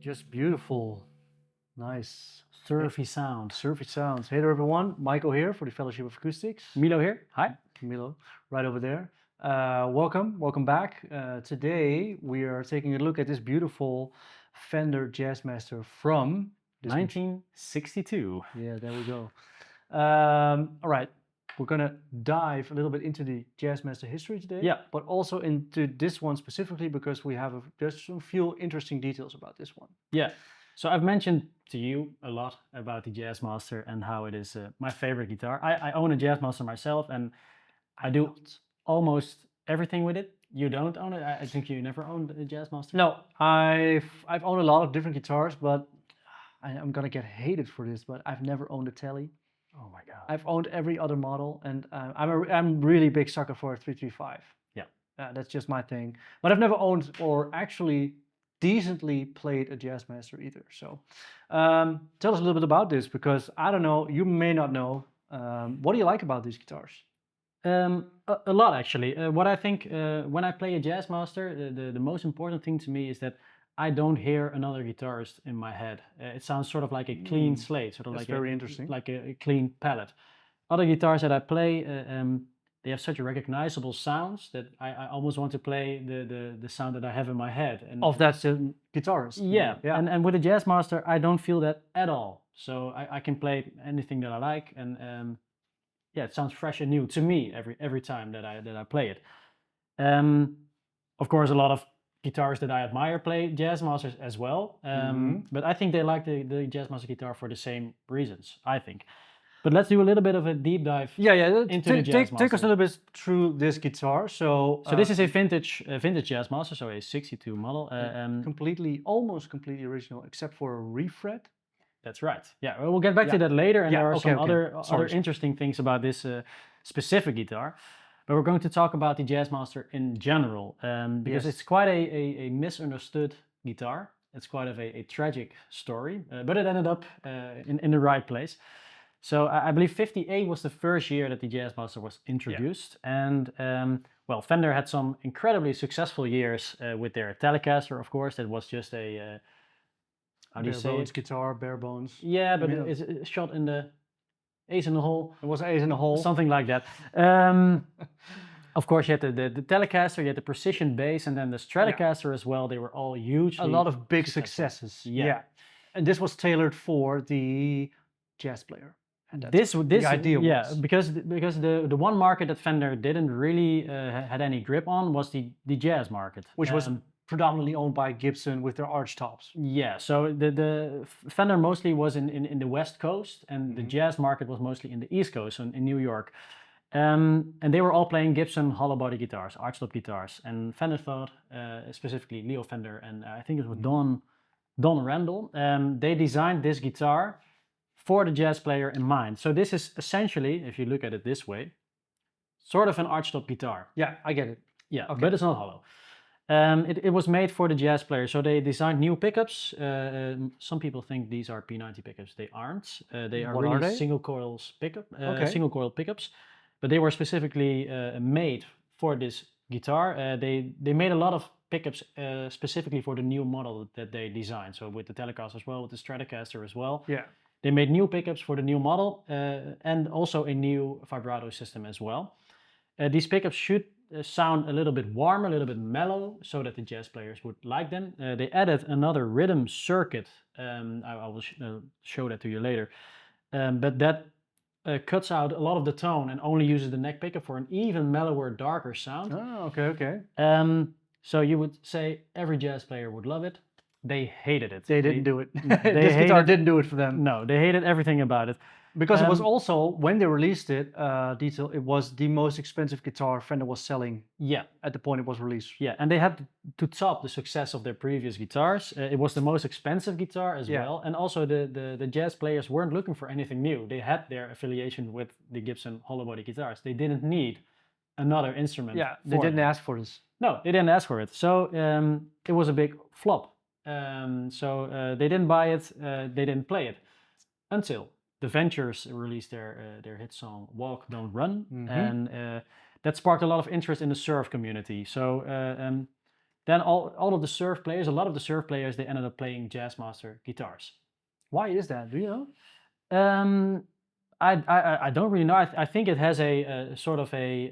just beautiful, nice, surfy sound. surfy sounds. Hey there, everyone. Michael here for the Fellowship of Acoustics. Milo here. Hi. Milo, right over there. Welcome back. Today we are taking a look at this beautiful Fender Jazzmaster from 1962. Yeah, there we go. All right, we're gonna dive a little bit into the Jazzmaster history today. Yeah. But also into this one specifically because we have just a few interesting details about this one. Yeah. So I've mentioned to you a lot about the Jazzmaster and how it is my favorite guitar. I own a Jazzmaster myself, and I do almost everything with it. You don't own it? I think you never owned a Jazzmaster? No, I've owned a lot of different guitars, but I'm gonna get hated for this, but I've never owned a Tele. Oh my God. I've owned every other model, and I'm really big sucker for a 335. Yeah. That's just my thing. But I've never owned or actually decently played a Jazzmaster either. So tell us a little bit about this, because I don't know, you may not know. What do you like about these guitars? A lot actually. What I think when I play a Jazzmaster, the most important thing to me is that I don't hear another guitarist in my head. It sounds sort of like a clean slate, sort of That's like very interesting. like a clean palette. Other guitars that I play, they have such recognizable sounds that I almost want to play the sound that I have in my head. And Of that guitarist. yeah. Yeah. And with a Jazzmaster, I don't feel that at all. So I can play anything that I like, and yeah, it sounds fresh and new to me every time that I play it. Of course, a lot of guitarists that I admire play Jazzmasters as well, but I think they like the Jazzmaster guitar for the same reasons, I think. But let's do a little bit of a deep dive. Yeah. Into the Take us Jazzmaster. a little bit through this guitar. So This is a vintage Jazzmaster, so a 62 model. almost completely original, except for a refret. That's right. Yeah, we'll get back to that later, and Yeah, there are okay, some okay. other Sorry. interesting things about this specific guitar. But we're going to talk about the Jazzmaster in general, because Yes. it's quite a misunderstood guitar. It's quite of a tragic story, but it ended up in the right place. So I believe 58 was the first year that the Jazzmaster was introduced, and well, Fender had some incredibly successful years with their Telecaster, of course. That was just a how do you Bare say bones it? guitar, bare bones. Yeah, but Yeah. it's shot in the ace in the hole, It was ace in the hole. something like that. Of course, you had the Telecaster, you had the Precision bass, and then the Stratocaster as well. They were all huge. A lot of big successful. successes. Yeah. And this was tailored for the jazz player. And This the idea yeah, was. because the one market that Fender didn't really had any grip on was the jazz market, Which was predominantly owned by Gibson with their arch tops. yeah. So the Fender mostly was in the West Coast, and the jazz market was mostly in the East Coast, so in New York. And they were all playing Gibson hollow body guitars, archtop guitars, and Fender thought, specifically Leo Fender, and I think it was Don Randall, they designed this guitar for the jazz player in mind. So this is essentially, if you look at it this way, sort of an archtop guitar. Yeah, I get it. Yeah, Okay. but it's not hollow. It was made for the jazz player, so they designed new pickups. Some people think these are P90 pickups. They aren't. They are What really are they? single coils pickup, Okay. single coil pickups, but they were specifically made for this guitar. They made a lot of pickups specifically for the new model that they designed. So with the Telecaster as well, with the Stratocaster as well. Yeah. They made new pickups for the new model and also a new vibrato system as well. These pickups should sound a little bit warm, a little bit mellow, so that the jazz players would like them. They added another rhythm circuit. I will show that to you later. But that cuts out a lot of the tone and only uses the neck pickup for an even mellower, darker sound. Oh, okay. So you would say every jazz player would love it. They hated it. They didn't do it. They This guitar hated- didn't do it for them. No, they hated everything about it. Because it was also, when they released it, it was the most expensive guitar Fender was selling Yeah, at the point it was released. yeah, and they had to top the success of their previous guitars. It was the most expensive guitar as Yeah. well, and also the jazz players weren't looking for anything new. They had their affiliation with the Gibson hollow body guitars. They didn't need another instrument. Yeah, they for didn't them. ask for this. No, they didn't ask for it. So it was a big flop. They didn't buy it. They didn't play it until the Ventures released their hit song "Walk Don't Run," and that sparked a lot of interest in the surf community. So then all of the surf players, a lot of the surf players, they ended up playing Jazzmaster guitars. Why is that? Do you know? I don't really know. I think it has a sort of a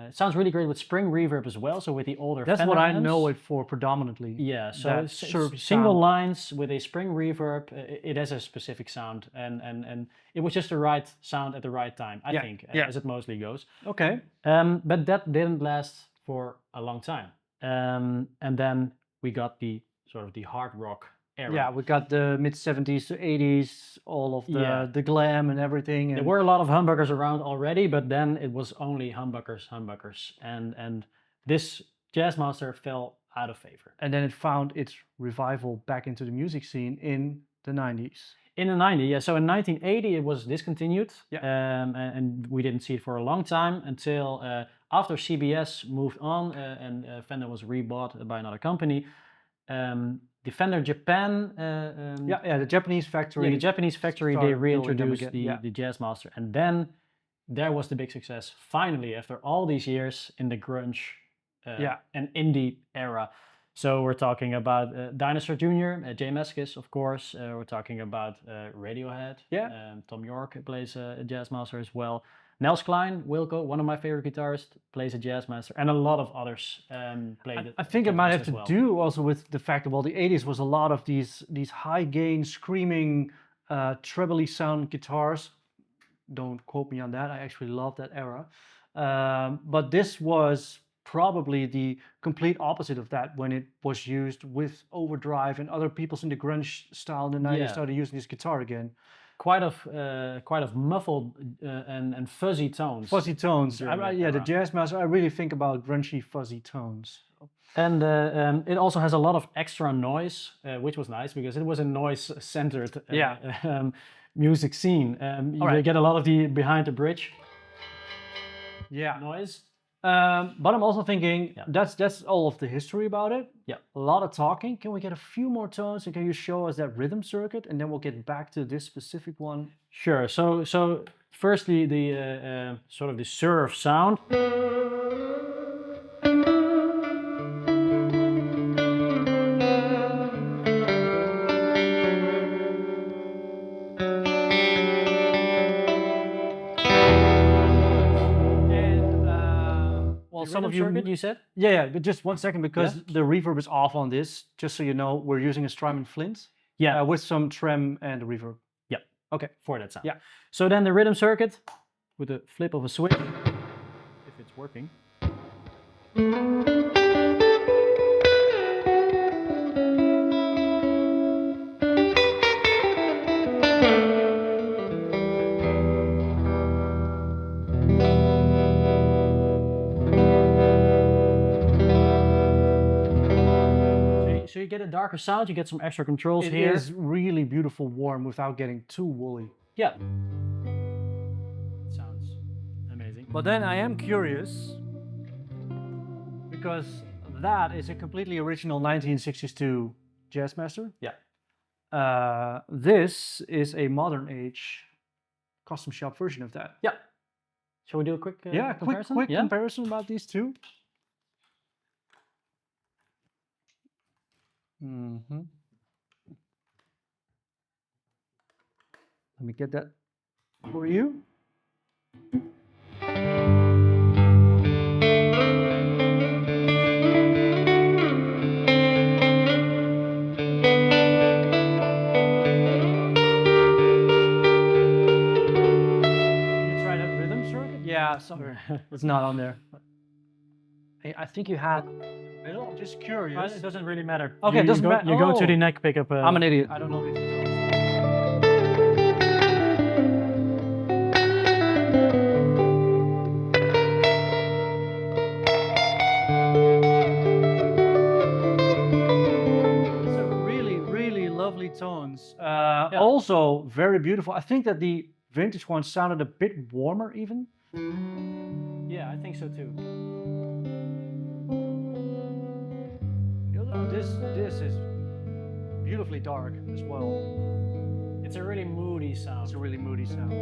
it sounds really great with spring reverb as well. So with the older That's Fender what I amps. know it for predominantly. Yeah, so that it's surfy single sound. lines with a spring reverb. It has a specific sound, and it was just the right sound at the right time. I think, as it mostly goes. Okay. But that didn't last for a long time. And then we got the sort of the hard rock era. Yeah, we got the mid 70s to 80s, all of the glam and everything. And there were a lot of humbuckers around already, but then it was only humbuckers, and this Jazzmaster fell out of favor. and then it found its revival back into the music scene in the 90s. In the 90s, yeah. So in 1980, it was discontinued, Yeah. and we didn't see it for a long time until after CBS moved on and Fender was rebought by another company. The Fender Japan, The Japanese factory. the Japanese factory, they started building them reintroduced again, the Jazzmaster, and then there was the big success. Finally, after all these years in the grunge and indie era. So we're talking about Dinosaur Jr., Jay Meskis, of course. We're talking about Radiohead. Tom York plays a Jazzmaster as well. Nels Klein, Wilco, one of my favorite guitarists, plays a Jazzmaster, and a lot of others played it. I think it might have to well. do also with the fact that, well, the 80s was a lot of these high gain, screaming, trebly sound guitars. Don't quote me on that. I actually love that era. But this was probably the complete opposite of that when it was used with overdrive, and other people's in the grunge style in the 90s started using this guitar again. Quite of muffled and fuzzy tones. Fuzzy tones. during that The era. Jazzmaster, I really think about grungy, fuzzy tones. And it also has a lot of extra noise, which was nice because it was a noise-centered music scene. You get a lot of the behind the bridge noise. But I'm also thinking that's all of the history about it. Yeah. A lot of talking. Can we get a few more tones, and can you show us that rhythm circuit, and then we'll get back to this specific one. Sure. So firstly, the sort of the surf sound. Well, some of you, circuit, you said? but just 1 second, because the reverb is off on this. Just so you know, we're using a Strymon Flint. With some trem and reverb. Yeah. Okay. For that sound. Yeah. So then the rhythm circuit with the flip of a switch, if it's working. So you get a darker sound, you get some extra controls here. It is really beautiful, warm, without getting too woolly. Yeah. Sounds amazing. But then I am curious, because that is a completely original 1962 Jazzmaster. Yeah. This is a modern age custom shop version of that. Yeah. Shall we do a quick comparison? quick comparison about these two. Let me get that for you. Sorry, it's not on there. I think you had. I'm just curious. It doesn't really matter. Okay, it doesn't matter. You go to the neck pickup. I'm an idiot. I don't know these details. It's a really, really lovely tones. Also very beautiful. I think that the vintage one sounded a bit warmer even. Yeah, I think so too. This is beautifully dark as well. It's a really moody sound. It's a really moody sound.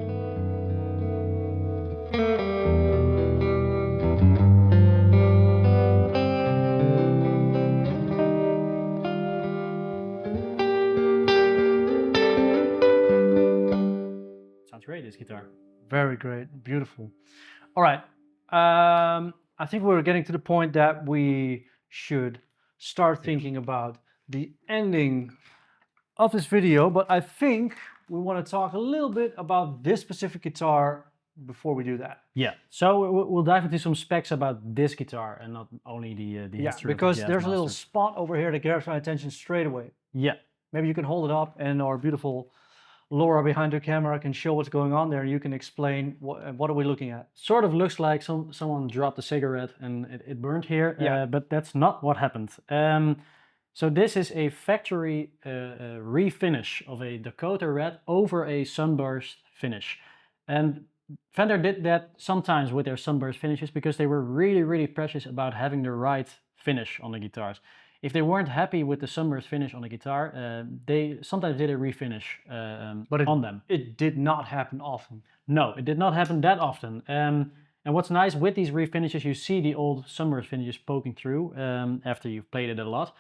this guitar. Very great, beautiful. All right, I think we're getting to the point that we should start thinking about the ending of this video, but I think we want to talk a little bit about this specific guitar before we do that. Yeah, so we'll dive into some specs about this guitar and not only the history because of the there's a little Jazzmaster. spot over here that grabs my attention straight away. Yeah, Maybe you can hold it up and our beautiful Laura behind the camera can show what's going on there and you can explain what are we looking at. sort of looks like someone dropped a cigarette and it burned here, but that's not what happened. So this is a factory refinish of a Dakota Red over a Sunburst finish. And Fender did that sometimes with their Sunburst finishes because they were really, really precious about having the right finish on the guitars. If they weren't happy with the Sunburst finish on the guitar, they sometimes did a refinish on them. It did not happen often. No, it did not happen that often. And what's nice with these refinishes, you see the old Sunburst finishes poking through after you've played it a lot.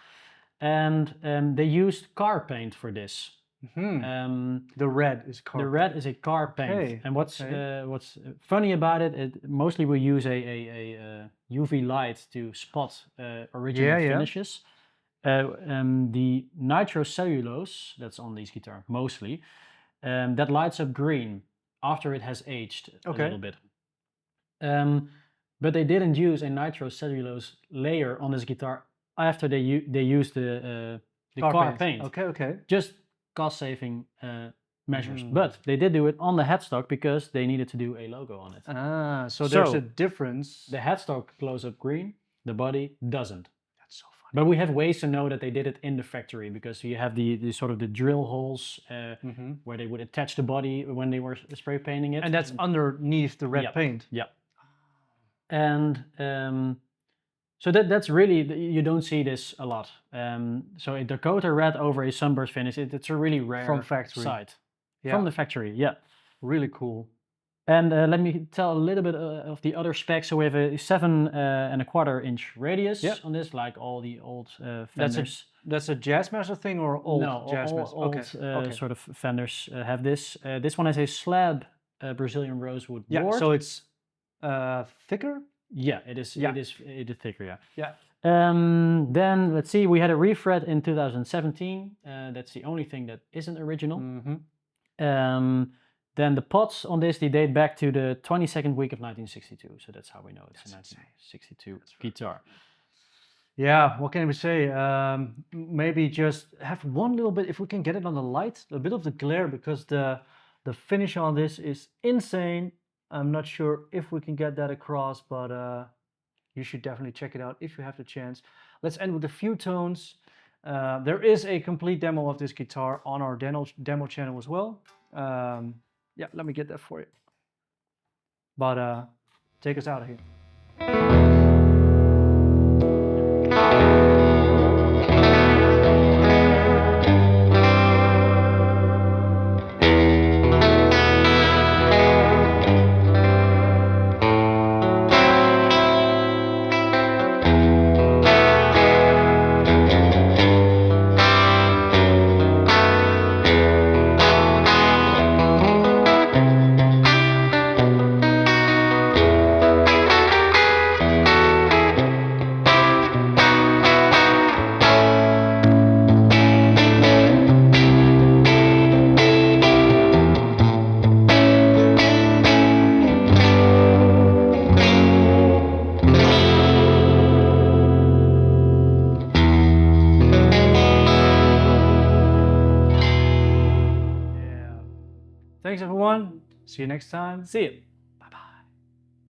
And they used car paint for this. The red is car. The red is a car paint. Okay. And what's funny about it, mostly we use a UV light to spot original finishes. The nitrocellulose that's on these guitars mostly, that lights up green after it has aged a little bit. But they didn't use a nitrocellulose layer on this guitar after they used the car paint. Okay. Just cost-saving measures. But they did do it on the headstock because they needed to do a logo on it. So there's a difference. The headstock glows up green, the body doesn't. That's so funny. But we have ways to know that they did it in the factory because you have the sort of the drill holes where they would attach the body when they were spray painting it. And that's underneath the red paint. Yeah. And so that's really, you don't see this a lot. So a Dakota Red over a Sunburst finish, it's a really rare From factory. sight. Yeah. From the factory, yeah. Really cool. And let me tell a little bit of the other specs. So we have a 7.25 inch radius on this, like all the old Fenders. That's a Jazzmaster thing or old Jazzmaster? Old sort of Fenders have this. This one has a slab Brazilian rosewood board. So it's thicker? Yeah, it is. Yeah. It is thicker. Yeah. Yeah. Then let's see. We had a refret in 2017. That's the only thing that isn't original. Then the pots on this, they date back to the 22nd week of 1962. So that's how we know it's a 1962 guitar. Yeah, what can we say? Maybe just have one little bit, if we can get it on the light, a bit of the glare, because the finish on this is insane. I'm not sure if we can get that across, but you should definitely check it out if you have the chance. Let's end with a few tones. There is a complete demo of this guitar on our demo channel as well. Yeah, let me get that for you. But take us out of here. Thanks everyone. See you next time. See you.